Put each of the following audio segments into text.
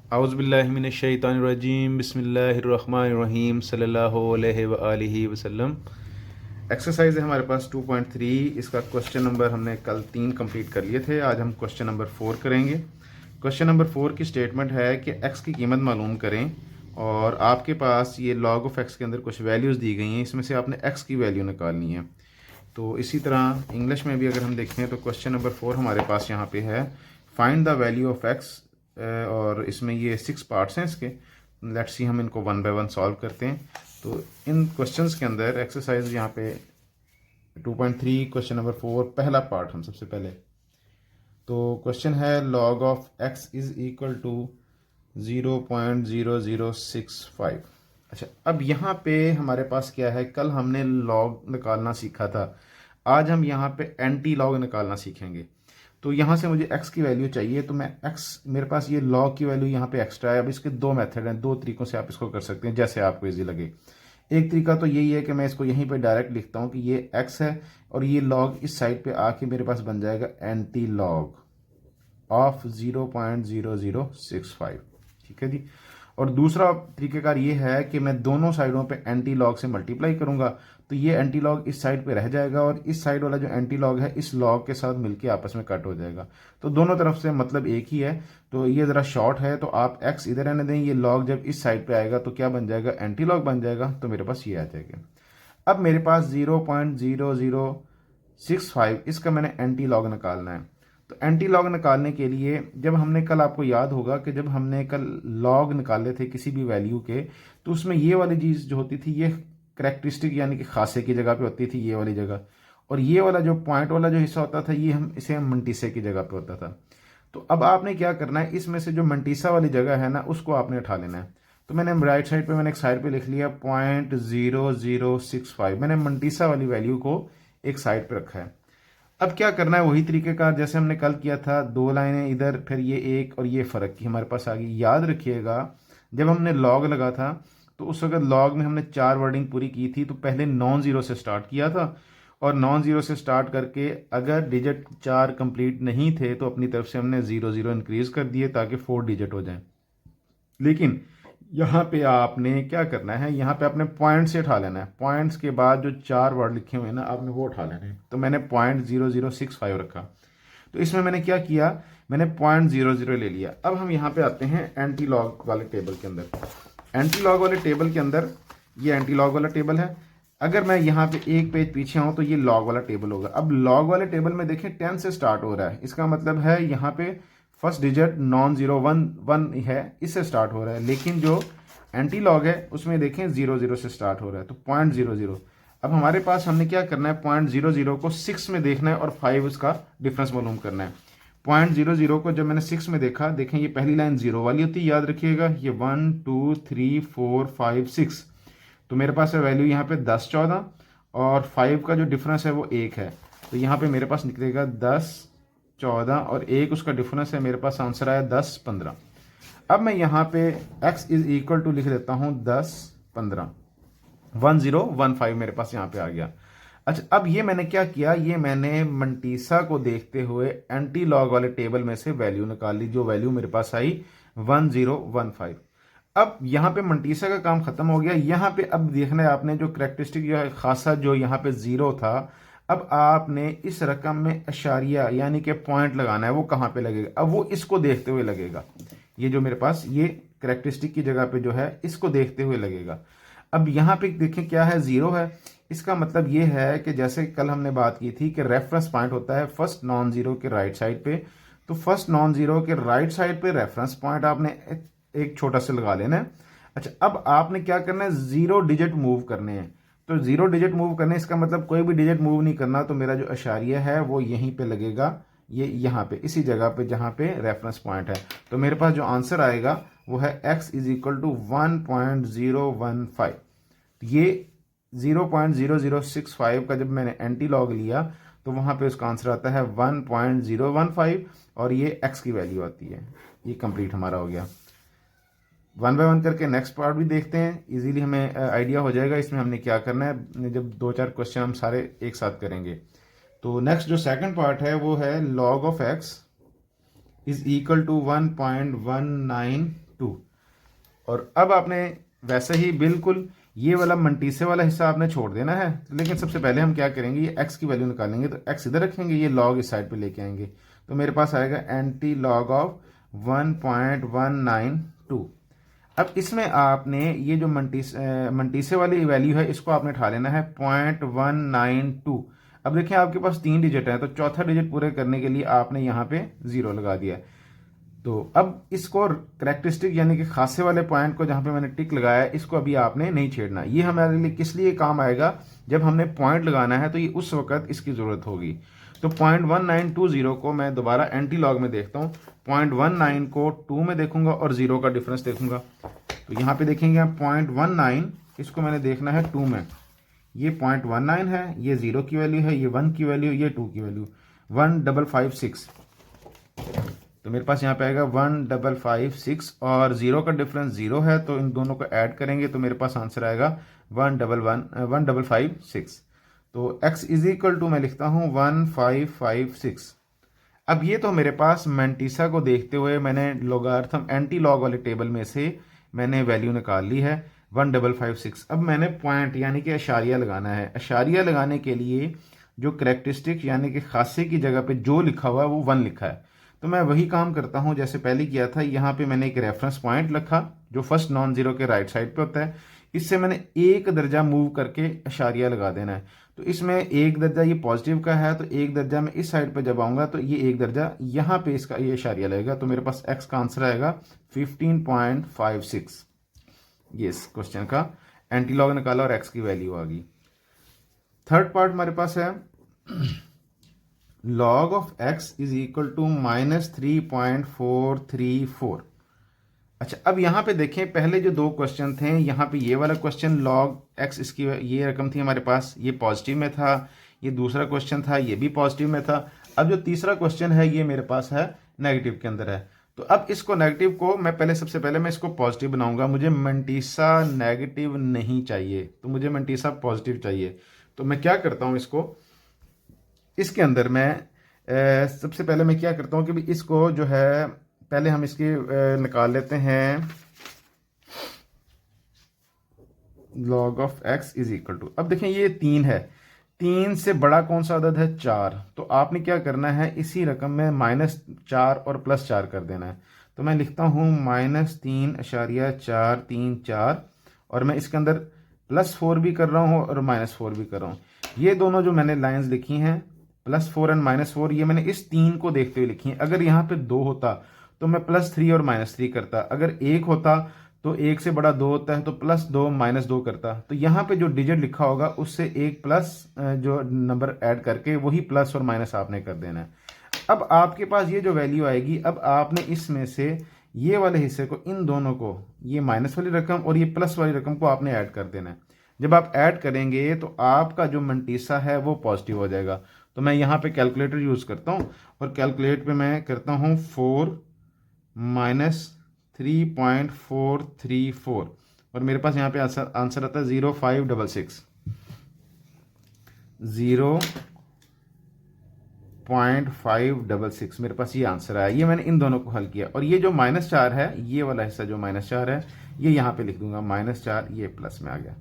औज़ुबिल्लाहिमिनश्शैतानिर्रजीम बिस्मिल्लाहिर्रहमानिर्रहीम सल्लल्लाहु अलैहि व आलिहि वसल्लम। एक्सरसाइज है हमारे पास 2.3। इसका क्वेश्चन नंबर हमने कल 3 कंप्लीट कर लिए थे। आज हम क्वेश्चन नंबर 4 करेंगे। क्वेश्चन नंबर 4 की स्टेटमेंट है कि एक्स की कीमत मालूम करें और आपके पास ये लॉग ऑफ एक्स के अंदर कुछ वैल्यूज़ दी गई हैं, इसमें से आपने एक्स की वैल्यू निकालनी है। तो इसी तरह इंग्लिश में भी अगर हम देखें तो क्वेश्चन नंबर 4 हमारे पास यहाँ पे है find the value of x, और इसमें ये 6 पार्ट्स हैं इसके। लेट्स सी हम इनको वन बाय वन सॉल्व करते हैं। तो इन क्वेश्चंस के अंदर एक्सरसाइज यहाँ पे 2.3 क्वेश्चन नंबर 4 पहला पार्ट हम सबसे पहले, तो क्वेश्चन है log of x is equal to 0.0065। अच्छा, अब यहाँ पे हमारे पास क्या है, कल हमने लॉग निकालना सीखा था, आज हम यहाँ पे एंटी लॉग निकालना सीखेंगे। तो यहाँ से मुझे x की वैल्यू चाहिए, तो मैं x, मेरे पास ये log की वैल्यू यहाँ पे एक्स्ट्रा है। अब इसके दो मेथड हैं, दो तरीकों से आप इसको कर सकते हैं जैसे आपको इजी लगे। एक तरीका तो यही है कि मैं इसको यहीं पे डायरेक्ट लिखता हूँ कि ये x है और ये log इस साइड पे आके मेरे पास बन जाएगा एंटी लॉग ऑफ 0.0065। ठीक है जी। और दूसरा तरीकेकार ये है कि मैं दोनों साइडों पे एंटी लॉग से मल्टीप्लाई करूंगा, तो ये एंटी लॉग इस साइड पे रह जाएगा और इस साइड वाला जो एंटी लॉग है इस लॉग के साथ मिलके आपस में कट हो जाएगा। तो दोनों तरफ से मतलब एक ही है। तो ये ज़रा शॉर्ट है, तो आप एक्स इधर रहने दें, ये लॉग जब इस साइड पे आएगा तो क्या बन जाएगा, एंटी लॉग बन जाएगा। तो मेरे पास ये आ जाएगा। अब मेरे पास 0.0065 इसका मैंने एंटी लॉग निकालना है। तो एंटी लॉग निकालने के लिए जब हमने कल, आपको याद होगा कि जब हमने कल लॉग निकाले थे किसी भी वैल्यू के, तो उसमें ये वाली चीज़ जो होती थी ये करेक्टरिस्टिक यानी कि खासे की जगह पे होती थी, ये वाली जगह। और ये वाला जो पॉइंट वाला जो हिस्सा होता था ये हम मंटीसे की जगह पे होता था। तो अब आपने क्या करना है, इसमें से जो मंटीसा वाली जगह है ना उसको आपने उठा लेना है। तो मैंने राइट साइड पे मैंने एक साइड पे लिख लिया 0.0065। मैंने मंटीसा वाली वैल्यू को एक साइड पे रखा है। अब क्या करना है, वही तरीकेकार जैसे हमने कल किया था, दो लाइनें इधर, फिर ये एक और ये फ़र्क की हमारे पास आ गई। याद रखिएगा जब हमने लॉग लगा था तो उस वक्त लॉग में हमने 4 वर्डिंग पूरी की थी। तो पहले नॉन ज़ीरो से स्टार्ट किया था और नॉन ज़ीरो से स्टार्ट करके अगर डिजिट 4 कंप्लीट नहीं थे तो अपनी तरफ से हमने 0 इंक्रीज़ कर दिए ताकि 4 डिजिट हो जाएं। लेकिन यहाँ पे आपने क्या करना है, यहाँ पे आपने पॉइंट से उठा लेना है। पॉइंट्स के बाद जो 4 वर्ड लिखे हुए हैं ना आपने वो उठा लेने हैं। तो मैंने 0.0065 रखा। तो इसमें मैंने क्या किया, मैंने 0.00 ले लिया। अब हम यहाँ पे आते हैं एंटी लॉग वाले टेबल के अंदर। एंटी लॉग वाले टेबल के अंदर ये एंटी लॉग वाला टेबल है। अगर मैं यहाँ पे एक पेज पीछे हूँ तो ये लॉग वाला टेबल होगा। अब लॉग वाले टेबल में देखें 10 से स्टार्ट हो रहा है, इसका मतलब है यहाँ पे first digit non zero one है, इससे स्टार्ट हो रहा है। लेकिन जो एंटी लॉग है उसमें देखें 0 से स्टार्ट हो रहा है, तो 0.00। अब हमारे पास हमने क्या करना है, 0.00 को 6 में देखना है और 5 उसका डिफरेंस मालूम करना है। 0.00 को जब मैंने 6 में देखा, देखें ये पहली लाइन 0 वाली होती है, याद रखिएगा, ये 1 2 3 4 5 6। तो मेरे पास है वैल्यू यहाँ पे 10 14 और 5 का जो डिफरेंस है वो 1 है। तो यहाँ पे मेरे पास निकलेगा 10 14 और 1 उसका डिफरेंस है। मेरे पास आंसर आया 10 15। अब मैं यहाँ पे x इज इक्वल टू लिख देता हूँ 10 15, 1015 मेरे पास यहाँ पे आ गया। अच्छा, अब ये मैंने क्या किया, ये मैंने मंटीसा को देखते हुए एंटी लॉग वाले टेबल में से वैल्यू निकाल ली, जो वैल्यू मेरे पास आई 1015। अब यहाँ पे मंटीसा का काम खत्म हो गया। यहाँ पे अब देखना है आपने जो करेक्टरिस्टिक जो है खासा जो यहाँ पे 0 था, अब आपने इस रकम में अशारिया यानी कि पॉइंट लगाना है। वो कहाँ पे लगेगा, अब वो इसको देखते हुए लगेगा। ये जो मेरे पास ये करेक्टरिस्टिक की जगह पे जो है इसको देखते हुए लगेगा। अब यहाँ पे देखें क्या है, 0 है। इसका मतलब ये है कि जैसे कल हमने बात की थी कि रेफरेंस पॉइंट होता है फर्स्ट नॉन जीरो के राइट साइड पे। तो फर्स्ट नॉन जीरो के राइट साइड पे रेफरेंस पॉइंट आपने एक छोटा सा लगा लेना है। अच्छा, अब आपने क्या करना है, 0 डिजिट मूव करने हैं। तो 0 डिजिट मूव करने, इसका मतलब कोई भी डिजिट मूव नहीं करना। तो मेरा जो अशारिया है वो यहीं पे लगेगा, ये यहाँ पे इसी जगह पे जहाँ पे रेफरेंस पॉइंट है। तो मेरे पास जो आंसर आएगा वो है x इज इक्वल टू 1.015। ये 0.0065 का जब मैंने एंटी लॉग लिया तो वहाँ पे उसका आंसर आता है 1.015 और ये x की वैल्यू आती है। ये कंप्लीट हमारा हो गया। वन बाय वन करके नेक्स्ट पार्ट भी देखते हैं, इजीली हमें आइडिया हो जाएगा इसमें हमने क्या करना है जब 2-4 क्वेश्चन हम सारे एक साथ करेंगे। तो नेक्स्ट जो सेकंड पार्ट है वो है log of x is equal to 1.19 2। और अब आपने वैसे ही बिल्कुल ये वाला मंटीसे वाला हिस्सा आपने छोड़ देना है, लेकिन सबसे पहले हम क्या करेंगे, ये x की वैल्यू निकालेंगे। तो x इधर रखेंगे, ये log इस साइड पे लेके आएंगे, तो मेरे पास आएगा एंटी लॉग ऑफ 1.192। अब इसमें आपने ये जो मंटीसे वाली वैल्यू है इसको आपने उठा लेना है 0.192। अब देखिए आपके पास 3 डिजिट है, तो चौथा डिजिट पूरे करने के लिए आपने यहाँ पे 0 लगा दिया। तो अब इसको करेक्टरिस्टिक यानी कि खासे वाले पॉइंट को जहां पे मैंने टिक लगाया है, इसको अभी आपने नहीं छेड़ना। ये हमारे लिए किस लिए काम आएगा, जब हमने पॉइंट लगाना है तो ये उस वक्त इसकी जरूरत होगी। तो 0.1920 को मैं दोबारा एंटी लॉग में देखता हूँ, 0.19 को 2 में देखूंगा और 0 का डिफरेंस देखूंगा। तो यहाँ पे देखेंगे आप 0.19, इसको मैंने देखना है 2 में। ये 0.19 है, ये 0 की वैल्यू है, ये 1 की वैल्यू, ये 2 की वैल्यू 1556। तो मेरे पास यहाँ पे आएगा 1556 और 0 का डिफरेंस 0 है, तो इन दोनों को ऐड करेंगे तो मेरे पास आंसर आएगा 1556। तो x इज इक्वल टू मैं लिखता हूँ 1556। अब ये तो मेरे पास मैंटीसा को देखते हुए मैंने लोगार्थम एंटी लॉग वाले टेबल में से मैंने वैल्यू निकाल ली है 1556। अब मैंने पॉइंट यानी कि अशारिया लगाना है। अशारिया लगाने के लिए जो करेक्टरिस्टिक यानी कि खासे की जगह पे जो लिखा हुआ है वो 1 लिखा है, तो मैं वही काम करता हूं जैसे पहले किया था। यहाँ पे मैंने एक रेफरेंस पॉइंट रखा जो फर्स्ट नॉन जीरो के राइट साइड पे होता है, इससे मैंने एक दर्जा मूव करके अशारिया लगा देना है। तो इसमें एक दर्जा ये पॉजिटिव का है, तो एक दर्जा मैं इस साइड पे जब आऊंगा तो ये एक दर्जा यहाँ पे इसका ये अशारिया लगेगा। तो मेरे पास x का आंसर आएगा 15.56। ये इस क्वेश्चन का एंटी लॉग निकाला और x की वैल्यू आ गई। थर्ड पार्ट हमारे पास है log of x is equal to -3.434। अच्छा, अब यहाँ पे देखें, पहले जो दो क्वेश्चन थे, यहाँ पे ये वाला क्वेश्चन log x, इसकी ये रकम थी हमारे पास, ये पॉजिटिव में था। ये दूसरा क्वेश्चन था, ये भी पॉजिटिव में था। अब जो तीसरा क्वेश्चन है ये मेरे पास है नेगेटिव के अंदर है। तो अब इसको नेगेटिव को मैं पहले सबसे पहले मैं इसको पॉजिटिव बनाऊंगा। मुझे मंटीसा नेगेटिव नहीं चाहिए, तो मुझे मंटीसा पॉजिटिव चाहिए। तो मैं क्या करता हूँ, इसके अंदर मैं सबसे पहले मैं क्या करता हूं कि इसको जो है पहले हम इसकी निकाल लेते हैं log of x is equal to. अब देखें ये 3 है, 3 से बड़ा कौन सा अदद है, 4। तो आपने क्या करना है, इसी रकम में -4 और +4 कर देना है। तो मैं लिखता हूं -3.434 और मैं इसके अंदर +4 भी कर रहा हूं और -4 भी कर रहा हूं। ये दोनों जो मैंने लाइंस लिखी हैं +4 एंड -4, ये मैंने इस 3 को देखते हुए लिखी है। अगर यहाँ पे 2 होता तो मैं +3 और -3 करता। अगर 1 होता तो 1 से बड़ा 2 होता है तो +2 -2 करता। तो यहाँ पे जो डिजिट लिखा होगा उससे एक प्लस जो नंबर ऐड करके वही प्लस और माइनस आपने कर देना है। अब आपके पास ये जो वैल्यू आएगी, अब आपने इसमें से ये वाले हिस्से को, इन दोनों को, ये माइनस वाली रकम और ये प्लस वाली रकम को आपने ऐड कर देना है। जब आप ऐड करेंगे तो आपका जो मंटीसा है वो पॉजिटिव हो जाएगा। तो मैं यहाँ पे कैलकुलेटर यूज करता हूँ और कैलकुलेट पे मैं करता हूँ 4 - 3.434 और मेरे पास यहाँ पे आंसर आता है 0566। 0.566 मेरे पास ये आंसर आया। ये मैंने इन दोनों को हल किया और ये जो -4 है, ये वाला हिस्सा जो -4 है, ये यहाँ पे लिख दूंगा -4, ये प्लस में आ गया।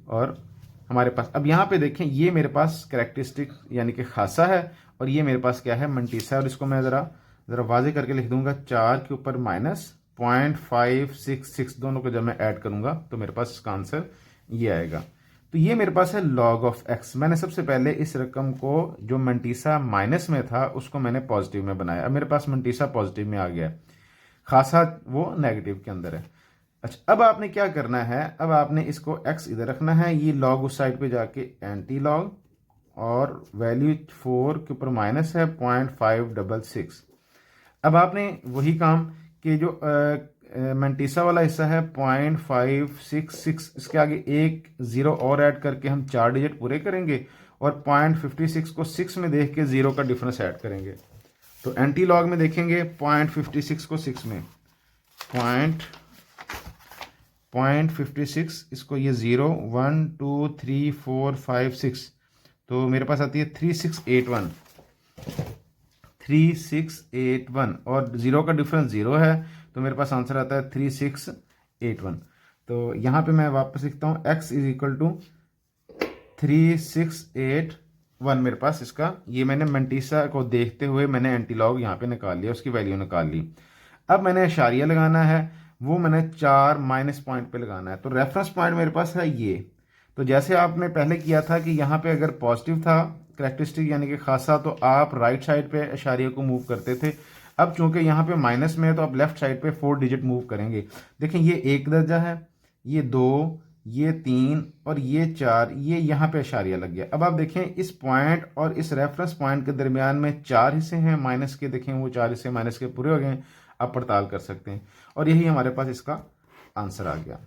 और हमारे पास अब यहाँ पे देखें, ये मेरे पास करेक्टरिस्टिक यानी कि खासा है और ये मेरे पास क्या है, मंटीसा है। और इसको मैं ज़रा वाजे करके लिख दूंगा, 4 के ऊपर -0.566, दोनों को जब मैं ऐड करूंगा तो मेरे पास इसका आंसर ये आएगा। तो ये मेरे पास है log ऑफ x। मैंने सबसे पहले इस रकम को जो मंटीसा माइनस में था उसको मैंने पॉजिटिव में बनाया। अब मेरे पास मंटीसा पॉजिटिव में आ गया, खासा वो नेगेटिव के अंदर है। अच्छा, अब आपने क्या करना है, अब आपने इसको x इधर रखना है, ये log उस साइड पे जाके एंटी लॉग और वैल्यू 4 के ऊपर माइनस है 0.566। अब आपने वही काम कि जो मंटीसा वाला हिस्सा है 0.566, इसके आगे एक 0 और ऐड करके हम 4 डिजिट पूरे करेंगे और 0.56 को 6 में देख के 0 का डिफरेंस ऐड करेंगे। तो एंटी लॉग में देखेंगे 0.56 को 6 में 0.56, इसको ये 0 1 2 3 4 5 6, तो मेरे पास आती है 3681 और 0 का डिफरेंस 0 है, तो मेरे पास आंसर आता है 3681। तो यहाँ पे मैं वापस लिखता हूँ x इज इक्वल टू 3681 मेरे पास इसका, ये मैंने मंटीसा को देखते हुए मैंने एंटीलॉग यहाँ पे निकाल लिया, उसकी वैल्यू निकाल ली। अब मैंने अशारिया लगाना है, वो मैंने 4 माइनस पॉइंट पे लगाना है। तो रेफरेंस पॉइंट मेरे पास है ये। तो जैसे आपने पहले किया था कि यहाँ पे अगर पॉजिटिव था करेक्टरिस्टिक यानी कि खासा, तो आप राइट साइड पे अशारिया को मूव करते थे। अब चूंकि यहाँ पे माइनस में है तो आप लेफ्ट साइड पे 4 डिजिट मूव करेंगे। देखें ये 1 दर्जा है, ये 2, ये 3 और ये 4, ये यहाँ पे अशारिया लग गया। अब आप देखें इस पॉइंट और इस रेफरेंस पॉइंट के दरमियान में 4 हिस्से हैं माइनस के, देखें वो 4 हिस्से माइनस के पूरे हो गए, आप पड़ताल कर सकते हैं। और यही हमारे पास इसका आंसर आ गया।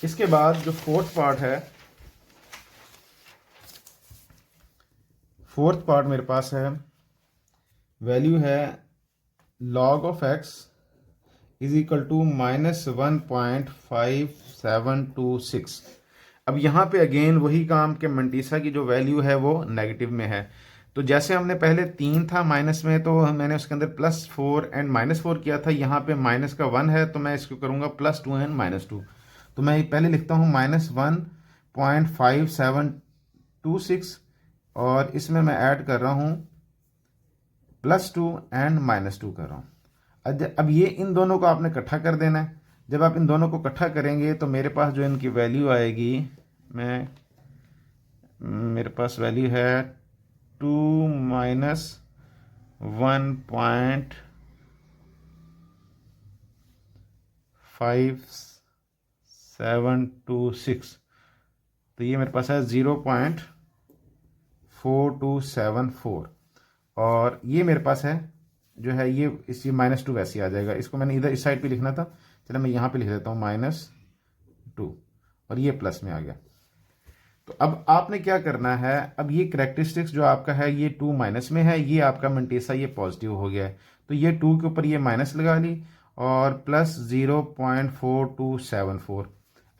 इसके बाद जो फोर्थ पार्ट है, फोर्थ पार्ट मेरे पास है, वैल्यू है log of x is equal to -1.5726। अब यहाँ पे अगेन वही काम के मंटीसा की जो वैल्यू है वो नेगेटिव में है। तो जैसे हमने पहले 3 था माइनस में, तो मैंने उसके अंदर +4 एंड -4 किया था। यहाँ पे माइनस का 1 है तो मैं इसको करूँगा +2 एंड -2। तो मैं पहले लिखता हूँ -1.5726 और इसमें मैं ऐड कर रहा हूँ +2 एंड -2 कर रहा हूँ। अब ये इन दोनों को आपने इकट्ठा कर देना है। जब आप इन दोनों को इकट्ठा करेंगे तो मेरे पास जो इनकी वैल्यू आएगी, मेरे पास वैल्यू है 2 - 1.5726। तो ये मेरे पास है 0.4274 और ये मेरे पास है जो है ये इसी -2 वैसे आ जाएगा। इसको मैंने इधर इस साइड पे लिखना था, चलो मैं यहाँ पे लिख देता हूँ -2 और ये प्लस में आ गया। तो अब आपने क्या करना है, अब ये करेक्टरिस्टिक्स जो आपका है ये 2 माइनस में है, ये आपका मंटीसा ये पॉजिटिव हो गया है। तो ये 2 के ऊपर ये माइनस लगा ली और +0.4274।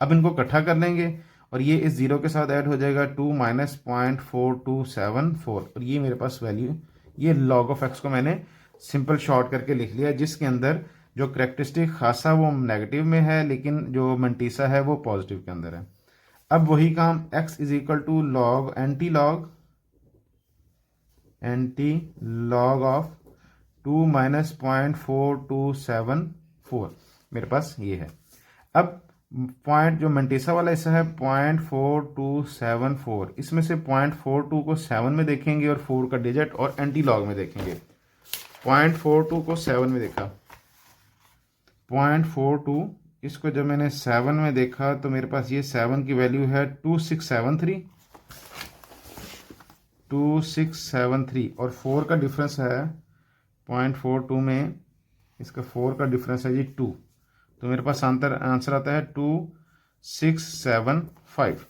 अब इनको इकट्ठा कर लेंगे और ये इस 0 के साथ ऐड हो जाएगा 2 - 0.4274 और ये मेरे पास वैल्यू, ये log ऑफ x को मैंने सिंपल शॉर्ट करके लिख लिया, जिसके अंदर जो करेक्टरिस्टिक खासा वो नेगेटिव में है लेकिन जो मंटीसा है वो पॉजिटिव के अंदर है। अब वही काम x is equal to log anti log of 2 - 0.4274 मेरे पास ये है। अब पॉइंट जो मंटीसा वाला हिस्सा है 0.4274, इसमें से 0.42 को 7 में देखेंगे और 4 का डिजिट और एंटी लॉग में देखेंगे। 0.42 को 7 में देखा, 0.42 इसको जब मैंने 7 में देखा तो मेरे पास ये 7 की वैल्यू है 2673 और 4 का डिफरेंस है 0.42 में, इसका 4 का डिफरेंस है जी 2। तो मेरे पास आंसर आता है 2675।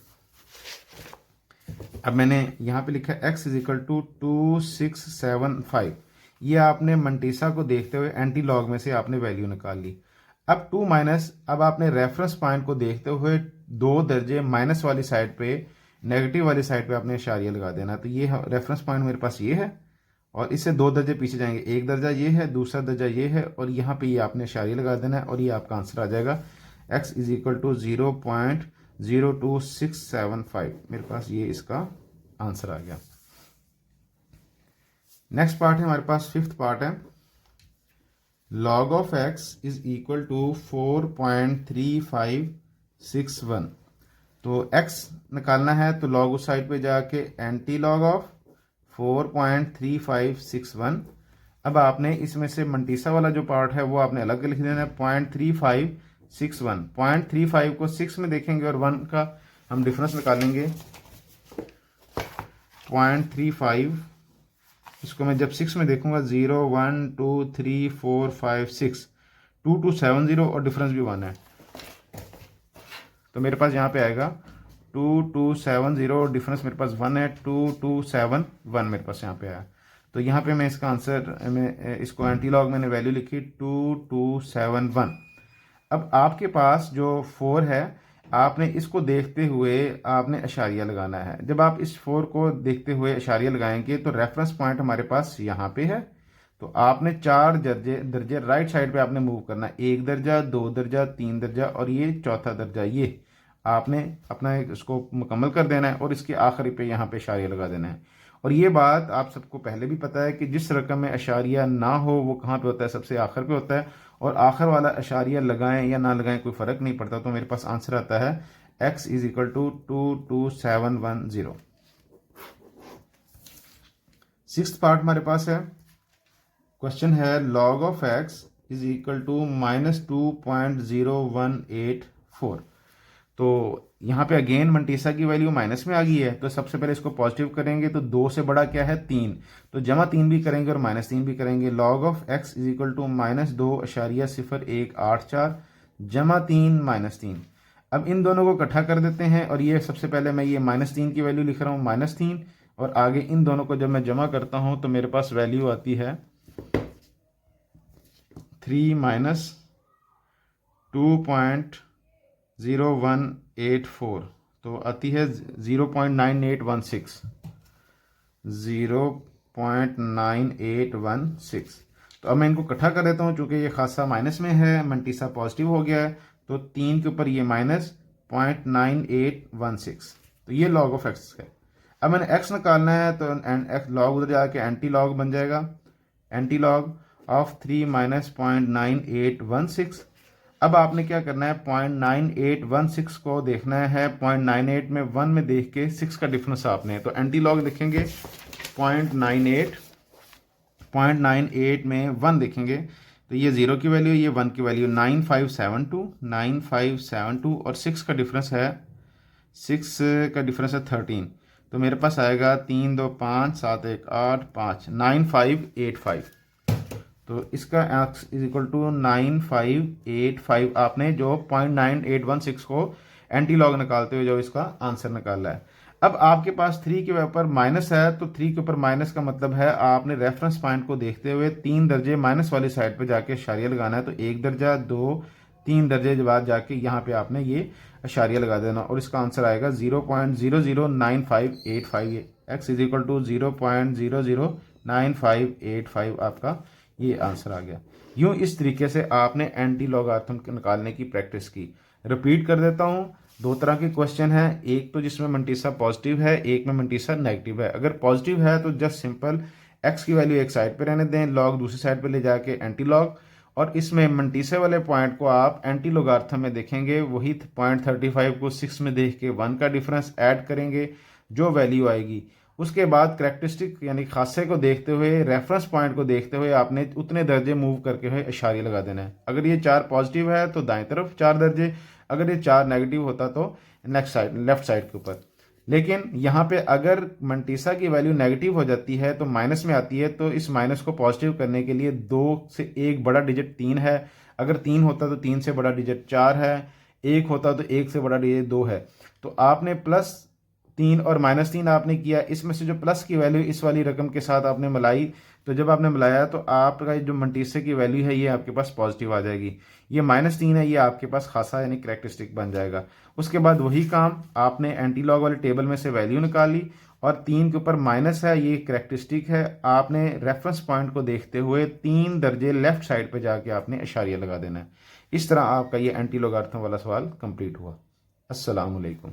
अब मैंने यहाँ पे लिखा x इज इक्वल टू 2675। ये आपने मंटीसा को देखते हुए एंटी लॉग में से आपने वैल्यू निकाल ली। अब 2 माइनस, अब आपने रेफरेंस पॉइंट को देखते हुए 2 दर्जे माइनस वाली साइड पे, नेगेटिव वाली साइड पे आपने इशारिया लगा देना। तो ये रेफरेंस पॉइंट मेरे पास ये है और इससे 2 दर्जे पीछे जाएंगे, एक दर्जा ये है, दूसरा दर्जा ये है और यहाँ पे ये आपने इशारिया लगा देना है और ये आपका आंसर आ जाएगा x इज इक्वल टू 0.02675। मेरे पास ये इसका आंसर आ गया। नेक्स्ट पार्ट है हमारे पास, फिफ्थ पार्ट है, log of x is equal to 4.3561। तो x निकालना है तो log उस साइड पे जाके एंटी लॉग ऑफ 4.3561। अब आपने इसमें से मंटीसा वाला जो पार्ट है वो आपने अलग लिख देना है 0.3561। 0.35 को 6 में देखेंगे और 1 का हम डिफरेंस निकालेंगे। 0.35 इसको मैं जब 6 में देखूंगा 0 1 2 3 4 5 6 2270 और डिफरेंस भी 1 है, तो मेरे पास यहाँ पे आएगा 2270 और डिफरेंस मेरे पास 1 है, 2271 मेरे पास यहाँ पे आया। तो यहाँ पे मैं इसका आंसर, मैं इसको एंटी लॉग मैंने वैल्यू लिखी 2271। अब आपके पास जो 4 है आपने इसको देखते हुए आपने इशारिया लगाना है। जब आप इस 4 को देखते हुए इशारिया लगाएंगे तो रेफरेंस पॉइंट हमारे पास यहाँ पे है, तो आपने 4 दर्जे दर्जे राइट साइड पे आपने मूव करना है, 1 दर्जा, 2 दर्जा, 3 दर्जा और ये चौथा दर्जा। ये आपने अपना इसको मुकम्मल कर देना है और इसके आखिरी पे यहाँ पे इशारिया लगा देना है। और ये बात आप सबको पहले भी पता है कि जिस रकम में इशारिया ना हो वो कहाँ पे होता है, सबसे आखिर पे होता है। और आखिर वाला इशारिया लगाएं या ना लगाएं कोई फ़र्क नहीं पड़ता। तो मेरे पास आंसर आता है x is equal to 22710। Sixth part हमारे पास है, क्वेश्चन है log of x is equal to -2.0184। तो यहाँ पे अगेन मंटीसा की वैल्यू माइनस में आ गई है, तो सबसे पहले इसको पॉजिटिव करेंगे। तो 2 से बड़ा क्या है 3, तो जमा 3 भी करेंगे और -3 भी करेंगे। log of x is equal to -2.0184 जमा 3 -3। अब इन दोनों को इकट्ठा कर देते हैं और ये सबसे पहले मैं ये -3 की वैल्यू लिख रहा हूँ -3, और आगे इन दोनों को जब मैं जमा करता हूँ तो मेरे पास वैल्यू आती है 3 - 2.0184, तो आती है 0.9816। 0.9816। तो अब मैं इनको इकट्ठा कर देता हूँ, चूंकि ये खासा माइनस में है, मंटीसा पॉजिटिव हो गया है, तो 3 के ऊपर ये -0.9816। तो ये log ऑफ x है। अब मैंने x निकालना है, तो x log उधर जाके एंटी लॉग बन जाएगा, एंटी लॉग ऑफ 3 - 0.9816। अब आपने क्या करना है, 0.9816 को देखना है 0.98 में 1 में देख के 6 का डिफरेंस आपने, तो एंटी लॉग देखेंगे 0.98 में 1 देखेंगे, तो ये 0 की वैल्यू, ये 1 की वैल्यू 9572 और 6 का डिफरेंस है 13। तो मेरे पास आएगा 3 2 5 7 1 8 5 9585। तो इसका x इज इक्वल टू 9585। आपने जो 0.9816 को एंटी लॉग निकालते हुए जो इसका आंसर निकाला है। अब आपके पास 3 के ऊपर माइनस है, तो 3 के ऊपर माइनस का मतलब है आपने रेफरेंस पॉइंट को देखते हुए 3 दर्जे माइनस वाली साइड पे जाके इशारिया लगाना है। तो 1 दर्जा, 2, 3 दर्जे के बाद जाके यहाँ पे आपने ये इशारिया लगा देना और इसका आंसर आएगा 0.009585। x इज इक्वल टू 0.009585 आपका ये आंसर आ गया। यूं इस तरीके से आपने एंटी लॉगरिथम निकालने की प्रैक्टिस की। रिपीट कर देता हूं, 2 तरह के क्वेश्चन हैं, एक तो जिसमें मंटीसा पॉजिटिव है, एक में मंटीसा नेगेटिव है। अगर पॉजिटिव है तो जस्ट सिंपल x की वैल्यू एक साइड पे रहने दें, लॉग दूसरी साइड पे ले जाके एंटी लॉग, और इसमें मंटीसे वाले पॉइंट को आप एंटी लॉगरिथम में देखेंगे, वही 0.35 को 6 में देख के 1 का डिफरेंस ऐड करेंगे, जो वैल्यू आएगी उसके बाद करैक्टरिस्टिक यानी खासे को देखते हुए, रेफरेंस पॉइंट को देखते हुए आपने उतने दर्जे मूव करके हुए इशारिया लगा देना है। अगर ये 4 पॉजिटिव है तो दाएं तरफ 4 दर्जे, अगर ये 4 नेगेटिव होता तो नेक्स्ट साइड लेफ्ट साइड के ऊपर। लेकिन यहाँ पे अगर मंटीसा की वैल्यू नेगेटिव हो जाती है तो माइनस में आती है, तो इस माइनस को पॉजिटिव करने के लिए 2 से 1 बड़ा डिजिट 3 है, अगर 3 होता तो 3 से बड़ा डिजिट 4 है, 1 होता तो 1 से बड़ा डिजिट 2 है। तो आपने +3 और -3 आपने किया, इसमें से जो प्लस की वैल्यू इस वाली रकम के साथ आपने मिलाई, तो जब आपने मिलाया तो आपका जो मंटीसे की वैल्यू है ये आपके पास पॉजिटिव आ जाएगी। ये -3 है, ये आपके पास खासा यानी करैक्टरिस्टिक बन जाएगा। उसके बाद वही काम आपने एंटी लॉग वाले टेबल में से वैल्यू निकाली, और 3 के ऊपर माइनस है, ये करैक्टरिस्टिक है, आपने रेफरेंस पॉइंट को देखते हुए 3 दर्जे लेफ्ट साइड पे जाके आपने इशारिया लगा देना है। इस तरह आपका ये एंटी लॉगरिथम वाला सवाल कंप्लीट हुआ। अस्सलाम वालेकुम।